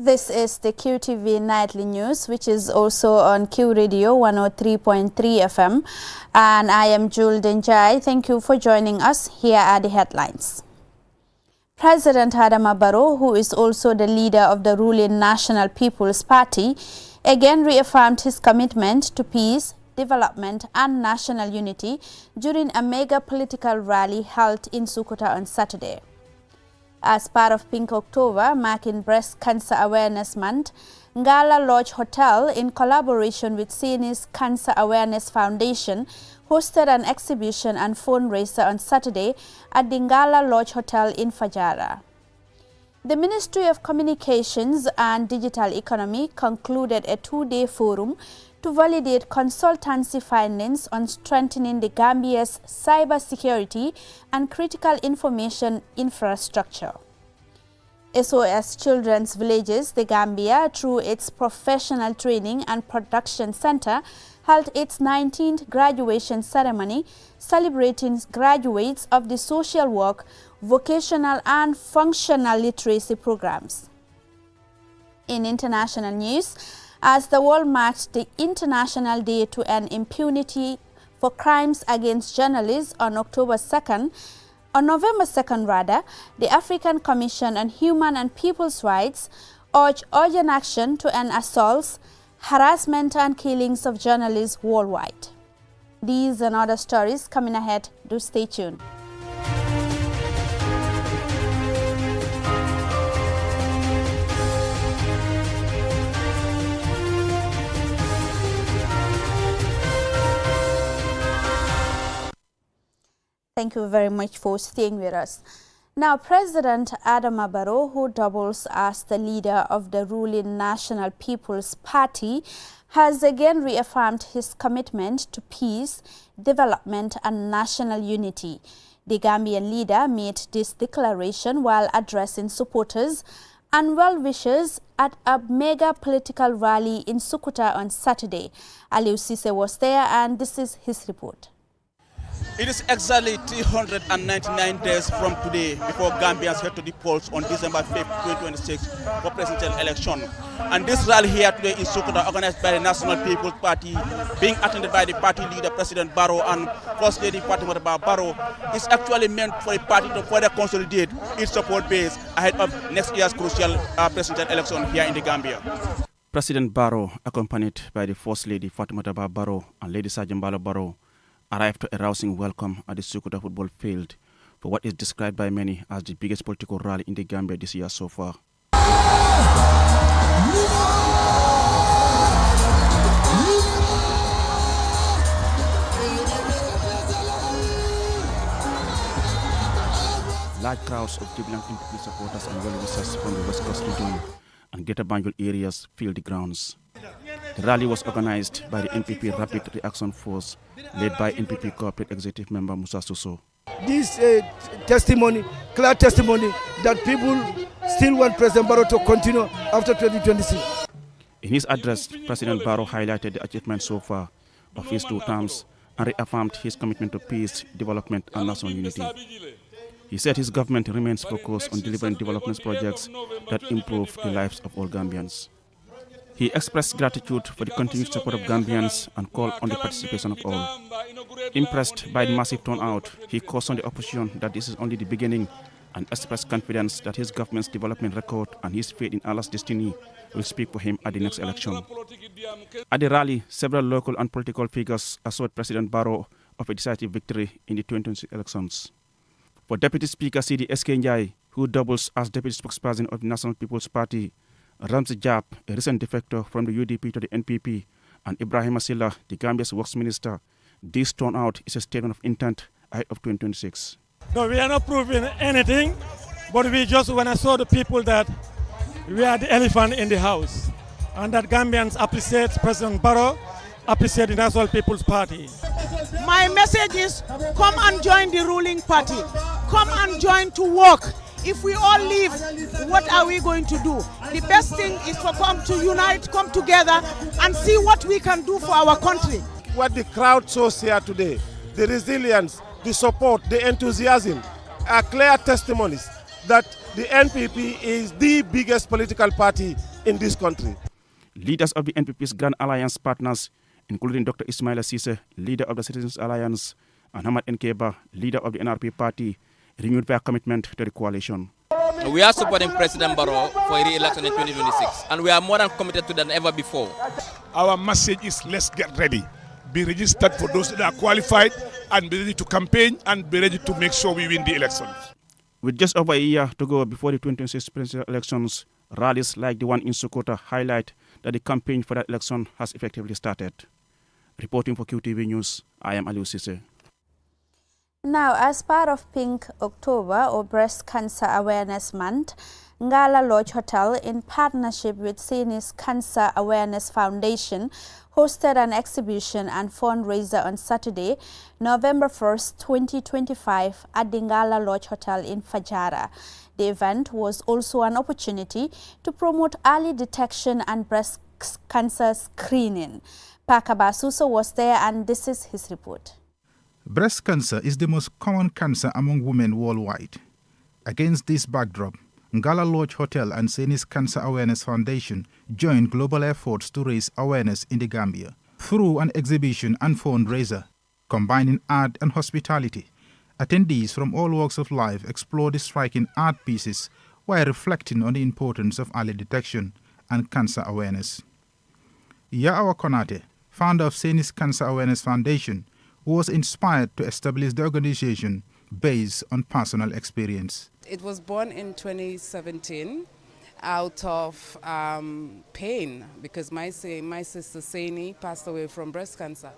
This is the QTV Nightly News, which is also on Q Radio 103.3 FM. And I am Jul Denjai. Thank you for joining us. Here are the headlines. President Adama Barrow, who is also the leader of the ruling National People's Party, again reaffirmed his commitment to peace, development and national unity during a mega political rally held in Sukuta on Saturday. As part of Pink October, marking Breast Cancer Awareness Month, Ngala Lodge Hotel, in collaboration with CNI's Cancer Awareness Foundation, hosted an exhibition and fundraiser on Saturday at the Ngala Lodge Hotel in Fajara. The Ministry of Communications and Digital Economy concluded a two-day forum to validate consultancy findings on strengthening the Gambia's cybersecurity and critical information infrastructure. SOS Children's Villages, the Gambia, through its Professional Training and Production Center, held its 19th graduation ceremony, celebrating graduates of the social work, vocational and functional literacy programs. In international news, as the world marked the International Day to End Impunity for Crimes Against Journalists on November 2nd, the African Commission on Human and People's Rights urged urgent action to end assaults, harassment and killings of journalists worldwide. These and other stories coming ahead. Do stay tuned. Thank you very much for staying with us. Now, President Adama Barrow, who doubles as the leader of the ruling National People's Party, has again reaffirmed his commitment to peace, development and national unity. The Gambian leader made this declaration while addressing supporters and well-wishers at a mega political rally in Sukuta on Saturday. Aliu Sise was there and this is his report. It is exactly 399 days from today before Gambians head to the polls on December 5th, 2026 for presidential election. And this rally here today in Sukuta, organized by the National People's Party, being attended by the party leader, President Barrow, and First Lady Fatima Barrow, is actually meant for the party to further consolidate its support base ahead of next year's crucial presidential election here in the Gambia. President Barrow, accompanied by the First Lady Fatima Barrow and Lady Sergeant Balo Barrow, arrived to a rousing welcome at the Sukuta football field for what is described by many as the biggest political rally in the Gambia this year so far. Large crowds of jubilant NPP supporters and well-wishers from the West Coast region and Greater Banjul areas filled the grounds. The rally was organized by the NPP Rapid Reaction Force, led by NPP Corporate Executive Member Musa Suso. This testimony, clear testimony that people still want President Barrow to continue after 2026. In his address, President Barrow highlighted the achievements so far of his 2 terms and reaffirmed his commitment to peace, development and national unity. He said his government remains focused on delivering development projects that improve the lives of all Gambians. He expressed gratitude for the continued support of Gambians and called on the participation of all. Impressed by the massive turnout, he cautioned the opposition that this is only the beginning and expressed confidence that his government's development record and his faith in Allah's destiny will speak for him at the next election. At the rally, several local and political figures assured President Barrow of a decisive victory in the 2026 elections. For Deputy Speaker Sidi S.K. Njai, who doubles as Deputy Spokesperson of the National People's Party, Ramzi Jab, a recent defector from the UDP to the NPP, and Ibrahim Asila, the Gambia's Works Minister, this turnout is a statement of intent ahead of 2026. No, we are not proving anything, but we just want to show the people that we are the elephant in the house, and that Gambians appreciate President Barrow, appreciate the National People's Party. My message is, come and join the ruling party. Come and join to work. If we all leave, what are we going to do? The best thing is to come to unite, come together and see what we can do for our country. What the crowd shows here today, the resilience, the support, the enthusiasm, are clear testimonies that the NPP is the biggest political party in this country. Leaders of the NPP's Grand Alliance partners, including Dr. Ismaila Sise, leader of the Citizens Alliance, and Hamad Nkeba, leader of the NRP party, renewed their commitment to the coalition. We are supporting President Barrow for a re-election in 2026, and we are more than committed to that than ever before. Our message is let's get ready. Be registered for those that are qualified and be ready to campaign and be ready to make sure we win the elections. With just over a year to go before the 2026 presidential elections, rallies like the one in Sokoto highlight that the campaign for that election has effectively started. Reporting for QTV News, I am Aliu Sise. Now, as part of Pink October or Breast Cancer Awareness Month, Ngala Lodge Hotel, in partnership with Senis Cancer Awareness Foundation, hosted an exhibition and fundraiser on Saturday, November 1st, 2025 at the Ngala Lodge Hotel in Fajara. The event was also an opportunity to promote early detection and breast cancer screening. Pakaba Suso was there, and this is his report. Breast cancer is the most common cancer among women worldwide. Against this backdrop, Ngala Lodge Hotel and Senis Cancer Awareness Foundation joined global efforts to raise awareness in the Gambia through an exhibition and fundraiser, combining art and hospitality. Attendees from all walks of life explored the striking art pieces while reflecting on the importance of early detection and cancer awareness. Yaawa Konate, founder of Senis Cancer Awareness Foundation, was inspired to establish the organization based on personal experience. It was born in 2017 out of pain because my sister Saini passed away from breast cancer.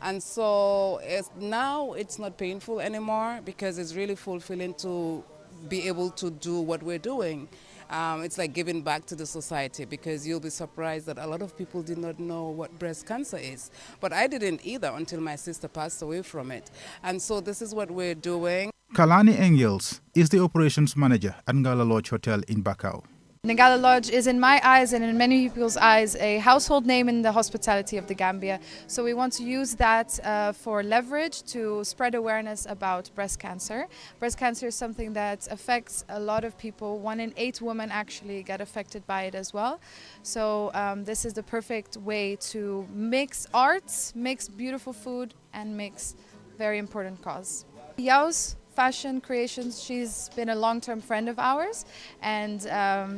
And so now it's not painful anymore because it's really fulfilling to be able to do what we're doing. It's like giving back to the society, because you'll be surprised that a lot of people did not know what breast cancer is. But I didn't either until my sister passed away from it. And so this is what we're doing. Kalani Engels is the operations manager at Ngala Lodge Hotel in Bakau. Ngala Lodge is, in my eyes and in many people's eyes, a household name in the hospitality of the Gambia. So we want to use that for leverage to spread awareness about breast cancer. Breast cancer is something that affects a lot of people. 1 in 8 women actually get affected by it as well. So this is the perfect way to mix arts, mix beautiful food, and mix very important cause. Yao's Fashion Creations, she's been a long-term friend of ours, and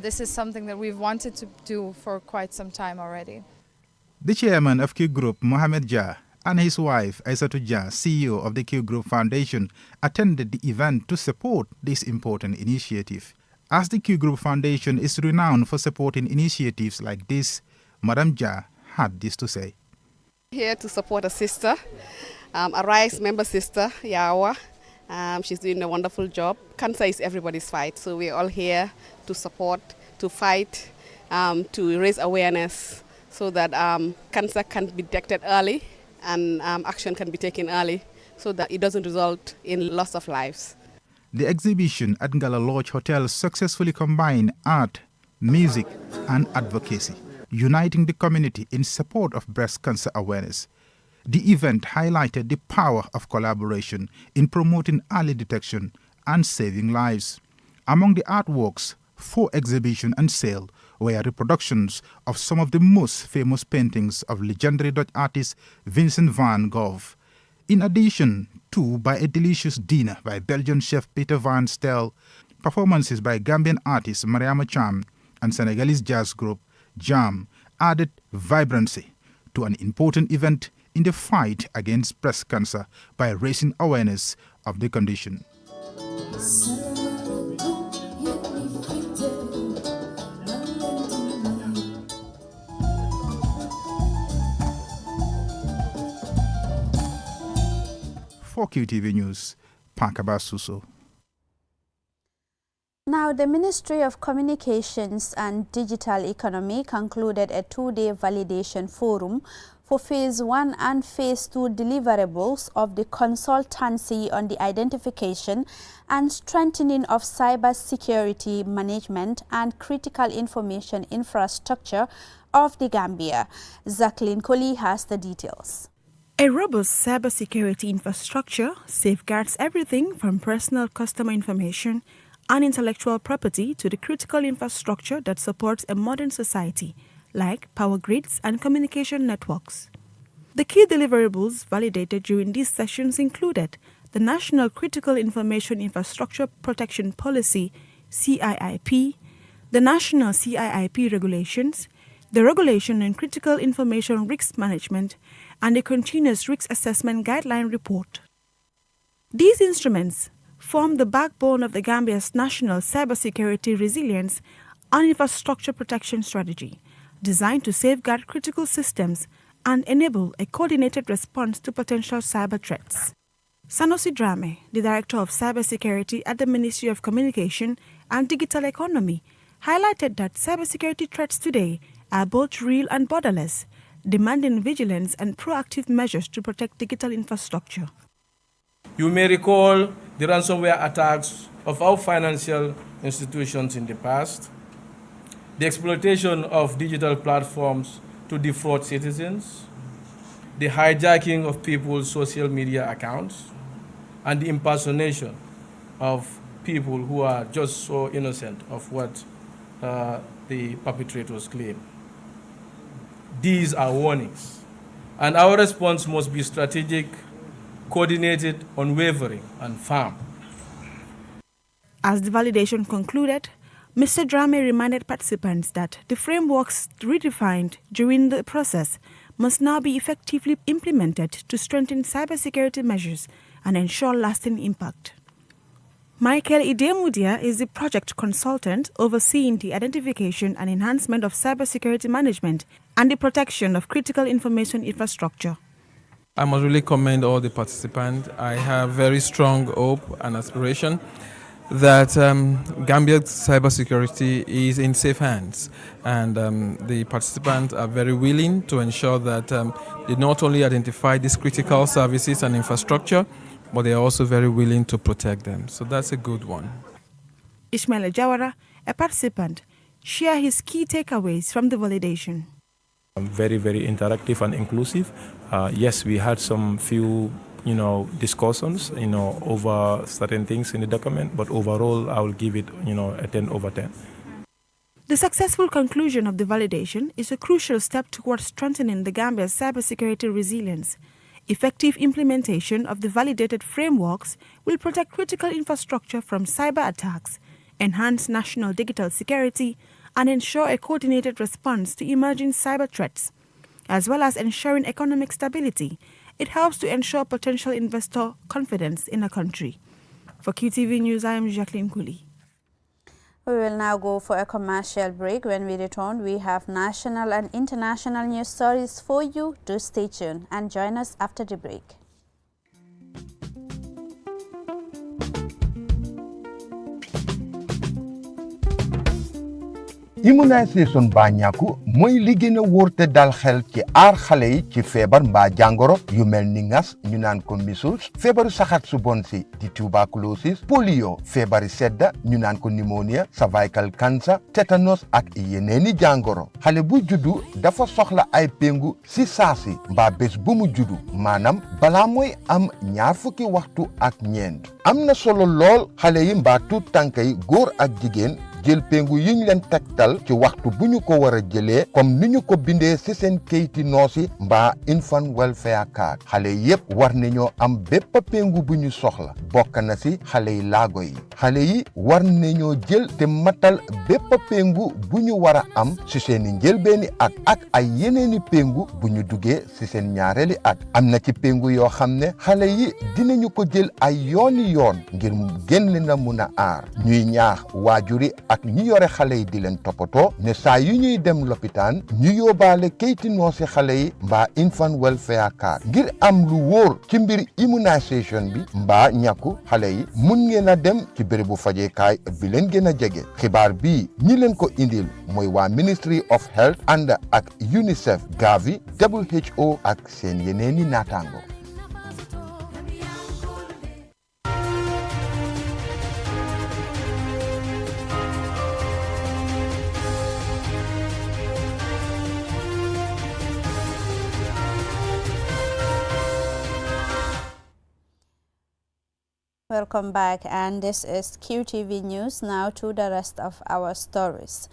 this is something that we've wanted to do for quite some time already. The chairman of Q Group, Mohamed Jah, and his wife, Aissatou Jah, CEO of the Q Group Foundation, attended the event to support this important initiative. As the Q Group Foundation is renowned for supporting initiatives like this, Madam Jah had this to say. Here to support a sister, a RISE member sister, Yaawa. She's doing a wonderful job. Cancer is everybody's fight, so we're all here to support, to fight, to raise awareness so that cancer can be detected early and action can be taken early so that it doesn't result in loss of lives. The exhibition at Ngala Lodge Hotel successfully combined art, music, and advocacy, uniting the community in support of breast cancer awareness. The event highlighted the power of collaboration in promoting early detection and saving lives. Among the artworks for exhibition and sale were reproductions of some of the most famous paintings of legendary Dutch artist Vincent van Gogh, in addition to by a delicious dinner by Belgian chef Peter van Stel, performances by Gambian artist Mariama Cham and Senegalese jazz group Jam added vibrancy to an important event in the fight against breast cancer by raising awareness of the condition. For QTV News, Pakaba Suso. Now, the Ministry of Communications and Digital Economy concluded a 2-day validation forum for Phase 1 and Phase 2 deliverables of the consultancy on the identification and strengthening of cybersecurity management and critical information infrastructure of the Gambia. Jacqueline Coley has the details. A robust cybersecurity infrastructure safeguards everything from personal customer information, and intellectual property to the critical infrastructure that supports a modern society, like power grids and communication networks. The key deliverables validated during these sessions included the National Critical Information Infrastructure Protection Policy, CIIP, the National CIIP regulations, the Regulation on Critical Information Risk Management, and the Continuous Risk Assessment Guideline Report. These instruments form the backbone of the Gambia's national cybersecurity resilience and infrastructure protection strategy, designed to safeguard critical systems and enable a coordinated response to potential cyber threats. Sanusi Drame, the Director of Cybersecurity at the Ministry of Communication and Digital Economy, highlighted that cybersecurity threats today are both real and borderless, demanding vigilance and proactive measures to protect digital infrastructure. You may recall the ransomware attacks of our financial institutions in the past, the exploitation of digital platforms to defraud citizens, the hijacking of people's social media accounts, and the impersonation of people who are just so innocent of what the perpetrators claim. These are warnings, and our response must be strategic, coordinated, unwavering, and firm. As the validation concluded, Mr. Drame reminded participants that the frameworks redefined during the process must now be effectively implemented to strengthen cybersecurity measures and ensure lasting impact. Michael Idemudia is the project consultant overseeing the identification and enhancement of cybersecurity management and the protection of critical information infrastructure. I must really commend all the participants. I have very strong hope and aspiration that Gambia's cybersecurity is in safe hands, and the participants are very willing to ensure that they not only identify these critical services and infrastructure, but they are also very willing to protect them. So that's a good one. Ismail Jawara, a participant, shared his key takeaways from the validation. Very, very interactive and inclusive. Yes, we had some few discussions, over certain things in the document, but overall, I will give it, a 10 over 10. The successful conclusion of the validation is a crucial step towards strengthening the Gambia's cybersecurity resilience. Effective implementation of the validated frameworks will protect critical infrastructure from cyber attacks, enhance national digital security, and ensure a coordinated response to emerging cyber threats. As well as ensuring economic stability, it helps to ensure potential investor confidence in a country. For QTV News, I am Jacqueline Cooley. We will now go for a commercial break. When we return, we have national and international news stories for you. Do stay tuned and join us after the break. Immunisation ba ñàkku mooy li gën a wóor te dal xel ci aar xale yi ci feebar mbaa jàngoro yu mel ni ngas ñu naan ko measles feebaru saxat su bon si di tuberculosis polio feebari sedda ñu naan ko pneumonia cervical cancer tétanos ak yeneeni jàngoro xale bu juddu dafa soxla ay péngu si saasi mbaa bés bu mu juddu maanaam balaa mooy am ñaar fukki waxtu ak ñeent am na solo lool xale yi mbaa tuut tànk yi góor ak jigéen jël péngu yiñ leen tegtal ci waxtu bu ñu ko war a jëlee comme ni ñu ko bindee ci seen kayiti noosi mbaa infant welfare card xale yépp war nañoo am bépp péngu bu ñu soxla bokk na ci xale yi laago yi xale yi war nañoo jël te matal bépp péngu bu ñu war a am ci seeni njëlbeeni at ak ay yeneeni péngu bu ñu duggee ci seen ñaareeli at am na ci péngu yoo xam ne xale yi dinañu ko jël ay yooni yoon ngir génn na mun a aar ñuy ñaax waajuri ak ñi yore xale yi di leen toppatoo ne saa yu ñuy dem lopitaan ñu yóbbaale kayiti noosi xale yi mbaa infant welfare card ngir am lu wóor ci mbir immunisation bi mbaa ñàkku xale yi mun ngeen a dem ci bérébu fajeekaay bi leen gën a jege xibaar bii ñi leen ko indil mooy waa Ministry of Health ànd ak UNICEF Gavi WHO ak seen yeneeni naataango welcome back, and this is QTV News. Now to the rest of our stories.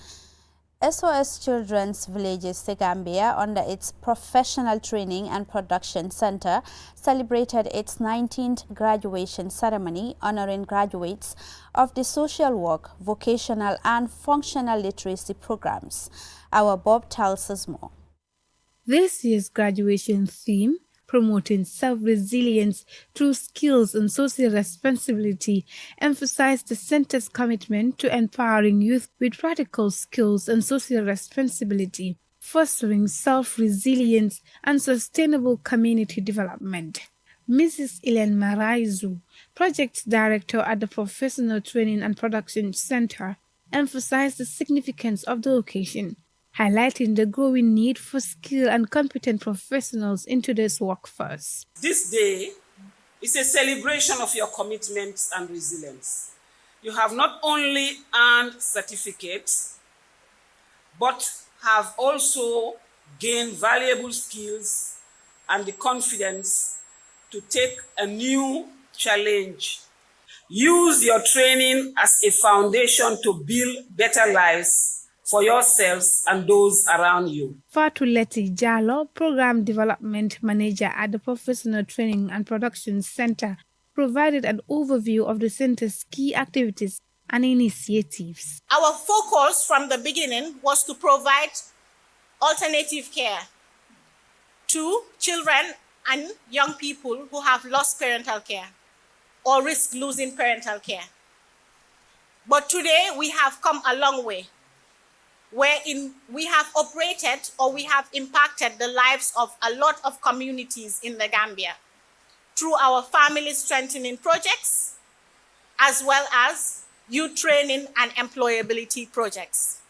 SOS Children's Villages, The Gambia, under its Professional Training and Production Center, celebrated its 19th graduation ceremony honoring graduates of the social work, vocational and functional literacy programs. Our Bob tells us more. This year's graduation theme, promoting self-resilience through skills and social responsibility, emphasized the center's commitment to empowering youth with practical skills and social responsibility, fostering self-resilience and sustainable community development. Mrs. Ellen Maraizu, Project Director at the Professional Training and Production Center, emphasized the significance of the occasion, highlighting the growing need for skilled and competent professionals in today's workforce. This day is a celebration of your commitment and resilience. You have not only earned certificates, but have also gained valuable skills and the confidence to take a new challenge. Use your training as a foundation to build better lives for yourselves and those around you. Fatuleti Jallo, Program Development Manager at the Professional Training and Production Center, provided an overview of the center's key activities and initiatives. Our focus from the beginning was to provide alternative care to children and young people who have lost parental care or risk losing parental care. But today we have come a long way, wherein we have operated or we have impacted the lives of a lot of communities in the Gambia through our family strengthening projects, as well as youth training and employability projects.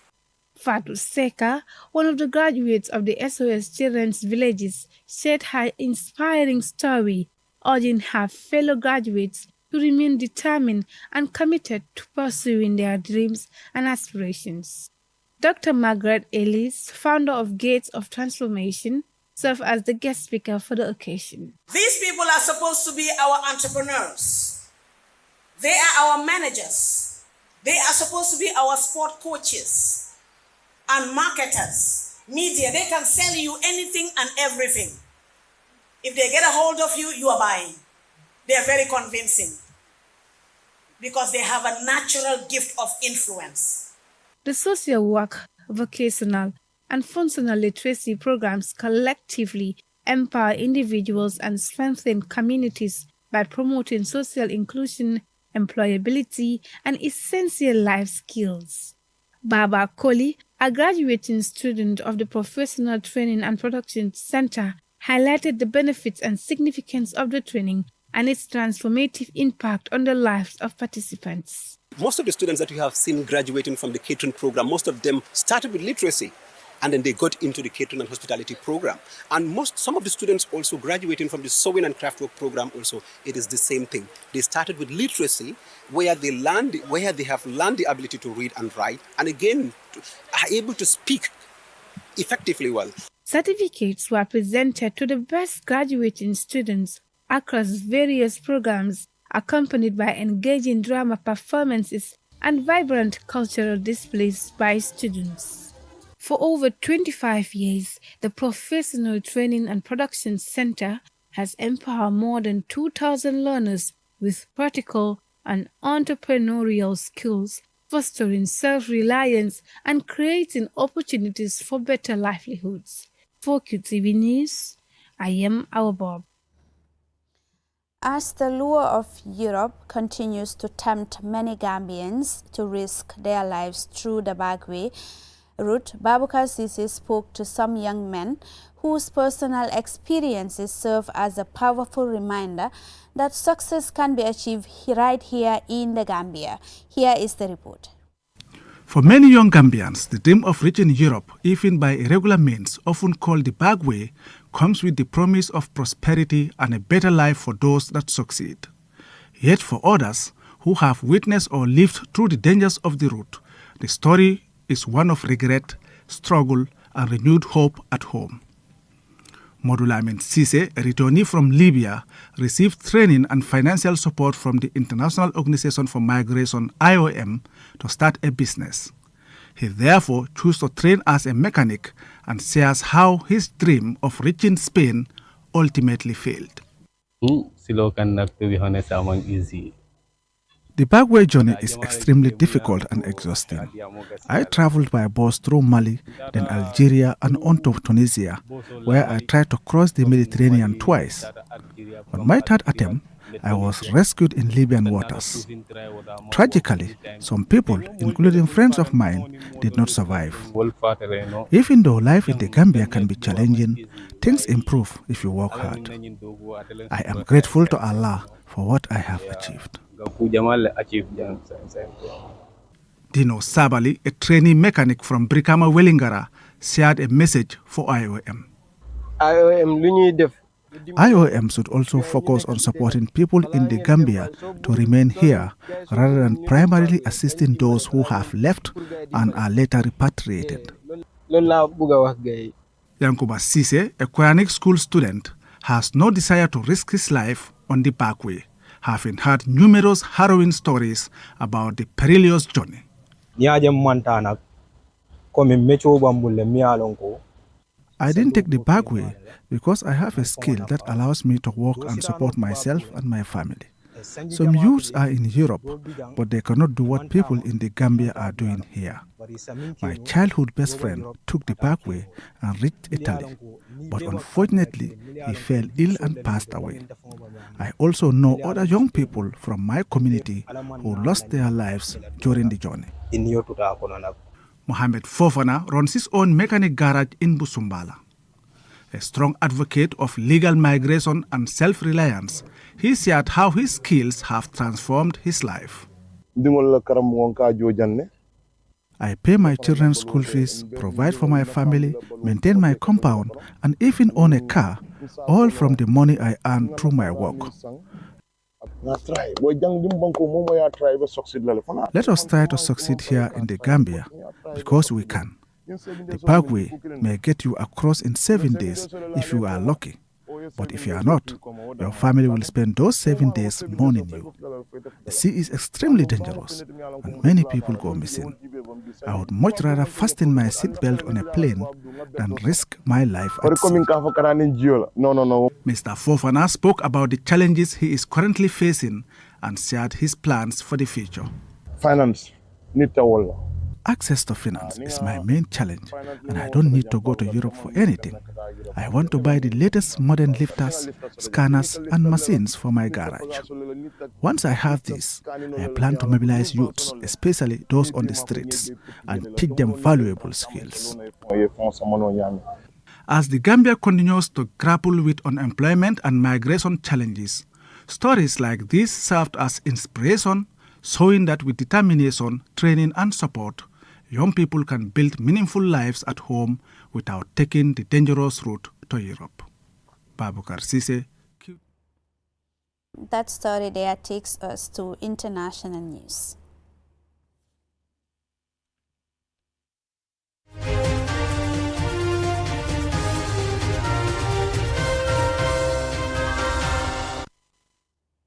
Fatu Seka, one of the graduates of the SOS Children's Villages, shared her inspiring story, urging her fellow graduates to remain determined and committed to pursuing their dreams and aspirations. Dr. Margaret Ellis, founder of Gates of Transformation, served as the guest speaker for the occasion. These people are supposed to be our entrepreneurs. They are our managers. They are supposed to be our sport coaches and marketers, media. They can sell you anything and everything. If they get a hold of you, you are buying. They are very convincing because they have a natural gift of influence. The social work, vocational, and functional literacy programs collectively empower individuals and strengthen communities by promoting social inclusion, employability, and essential life skills. Baba Koli, a graduating student of the Professional Training and Production Center, highlighted the benefits and significance of the training and its transformative impact on the lives of participants. Most of the students that we have seen graduating from the catering program, most of them started with literacy, and then they got into the catering and hospitality program. And some of the students also graduating from the sewing and craftwork program also, it is the same thing. They started with literacy, where they have learned the ability to read and write, and again, are able to speak effectively well. Certificates were presented to the best graduating students across various programs, accompanied by engaging drama performances and vibrant cultural displays by students. For over 25 years, the Professional Training and Production Center has empowered more than 2,000 learners with practical and entrepreneurial skills, fostering self-reliance and creating opportunities for better livelihoods. For QTV News, I am our Bob. As the lure of Europe continues to tempt many Gambians to risk their lives through the back way route, Babukar Sisi spoke to some young men whose personal experiences serve as a powerful reminder that success can be achieved right here in the Gambia. Here is the report. For many young Gambians, the dream of reaching Europe, even by irregular means, often called the back way, comes with the promise of prosperity and a better life for those that succeed. Yet for others who have witnessed or lived through the dangers of the route, the story is one of regret, struggle, and renewed hope at home. Modulamin Sise, a returnee from Libya, received training and financial support from the International Organization for Migration, IOM, to start a business. He therefore chose to train as a mechanic and shares how his dream of reaching Spain ultimately failed. The backway journey is extremely difficult and exhausting. I traveled by bus through Mali, then Algeria and on to Tunisia, where I tried to cross the Mediterranean twice. On my third attempt, I was rescued in Libyan waters. Tragically, some people, including friends of mine, did not survive. Even though life in the Gambia can be challenging, things improve if you work hard. I am grateful to Allah for what I have achieved. Dino Sabali, a trainee mechanic from Brikama Wellingara, shared a message for IOM. IOM should also focus on supporting people in the Gambia to remain here rather than primarily assisting those who have left and are later repatriated. Yankuba Sise, a Quranic school student, has no desire to risk his life on the back way, having heard numerous harrowing stories about the perilous journey. I didn't take the back way because I have a skill that allows me to work and support myself and my family. Some youths are in Europe, but they cannot do what people in the Gambia are doing here. My childhood best friend took the back way and reached Italy, but unfortunately he fell ill and passed away. I also know other young people from my community who lost their lives during the journey. Mohamed Fofana runs his own mechanic garage in Busumbala. A strong advocate of legal migration and self-reliance, he shared how his skills have transformed his life. I pay my children's school fees, provide for my family, maintain my compound, and even own a car, all from the money I earn through my work. Let us try to succeed here in the Gambia, because we can. The parkway may get you across in 7 days if you are lucky. But if you are not, your family will spend those 7 days mourning you. The sea is extremely dangerous, and many people go missing. I would much rather fasten my seatbelt on a plane than risk my life at sea. Mr. Fofana spoke about the challenges he is currently facing and shared his plans for the future. Finance. Access to finance is my main challenge, and I don't need to go to Europe for anything. I want to buy the latest modern lifters, scanners, and machines for my garage. Once I have this, I plan to mobilize youths, especially those on the streets, and teach them valuable skills. As the Gambia continues to grapple with unemployment and migration challenges, stories like this served as inspiration, showing that with determination, training, and support, young people can build meaningful lives at home without taking the dangerous route to Europe. Babukar Sise. That story there takes us to international news.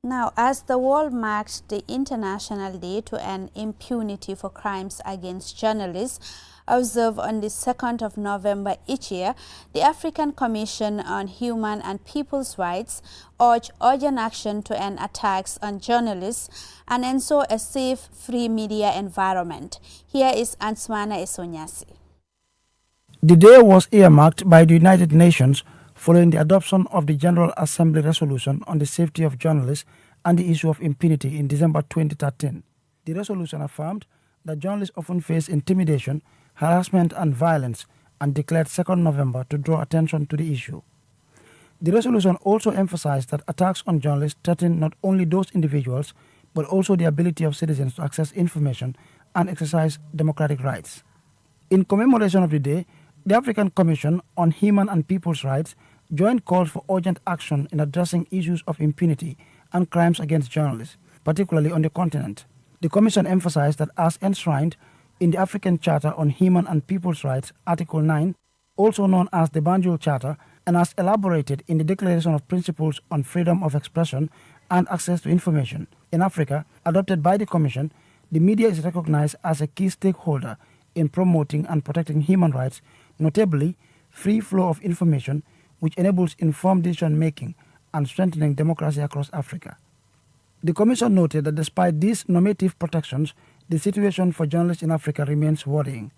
Now, as the world marked the International Day to End Impunity for Crimes Against Journalists, observed on the 2nd of November each year, the African Commission on Human and People's Rights urged urgent action to end attacks on journalists and ensure a safe, free media environment. Here is Answana Esonyasi. The day was earmarked by the United Nations following the adoption of the General Assembly resolution on the safety of journalists and the issue of impunity in December 2013. The resolution affirmed that journalists often face intimidation, harassment and violence, and declared 2nd November to draw attention to the issue. The resolution also emphasized that attacks on journalists threaten not only those individuals, but also the ability of citizens to access information and exercise democratic rights. In commemoration of the day, the African Commission on Human and People's Rights joined calls for urgent action in addressing issues of impunity and crimes against journalists, particularly on the continent. The Commission emphasized that as enshrined in the African Charter on Human and People's Rights, Article 9, also known as the Banjul Charter, and as elaborated in the Declaration of Principles on Freedom of Expression and Access to Information in Africa, adopted by the Commission, the media is recognized as a key stakeholder in promoting and protecting human rights, notably free flow of information, which enables informed decision-making and strengthening democracy across Africa. The Commission noted that despite these normative protections, the situation for journalists in Africa remains worrying.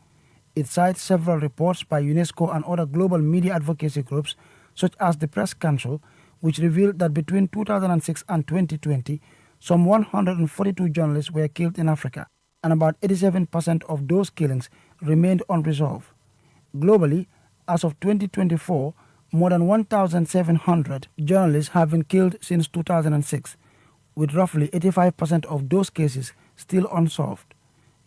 It cites several reports by UNESCO and other global media advocacy groups, such as the Press Council, which revealed that between 2006 and 2020, some 142 journalists were killed in Africa, and about 87% of those killings remained unresolved. Globally, as of 2024, more than 1,700 journalists have been killed since 2006, with roughly 85% of those cases still unsolved.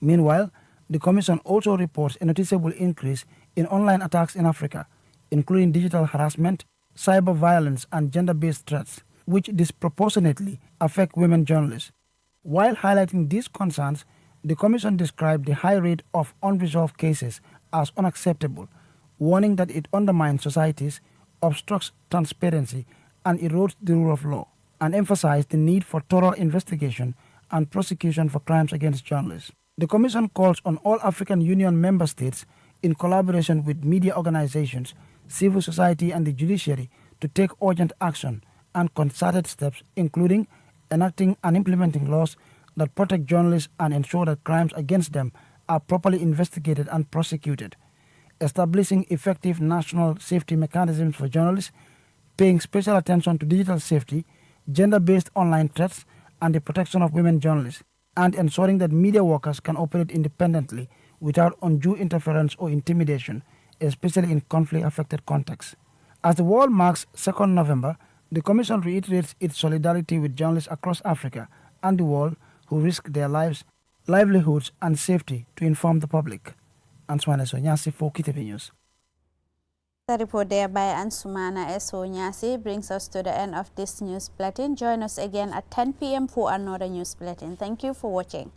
Meanwhile, the Commission also reports a noticeable increase in online attacks in Africa, including digital harassment, cyber violence, and gender-based threats, which disproportionately affect women journalists. While highlighting these concerns, the Commission described the high rate of unresolved cases as unacceptable, warning that it undermines societies, obstructs transparency, and erodes the rule of law, and emphasized the need for thorough investigation and prosecution for crimes against journalists. The Commission calls on all African Union member states, in collaboration with media organizations, civil society, and the judiciary, to take urgent action and concerted steps, including enacting and implementing laws that protect journalists and ensure that crimes against them are properly investigated and prosecuted, establishing effective national safety mechanisms for journalists, paying special attention to digital safety, gender-based online threats, and the protection of women journalists, and ensuring that media workers can operate independently without undue interference or intimidation, especially in conflict-affected contexts. As the world marks 2nd November, the Commission reiterates its solidarity with journalists across Africa and the world who risk their lives, livelihoods, and safety to inform the public. Answane Sonyasi for KTV News. The report there by Ansumana S.O. Nyasi brings us to the end of this news bulletin. Join us again at 10 p.m. for another news bulletin. Thank you for watching.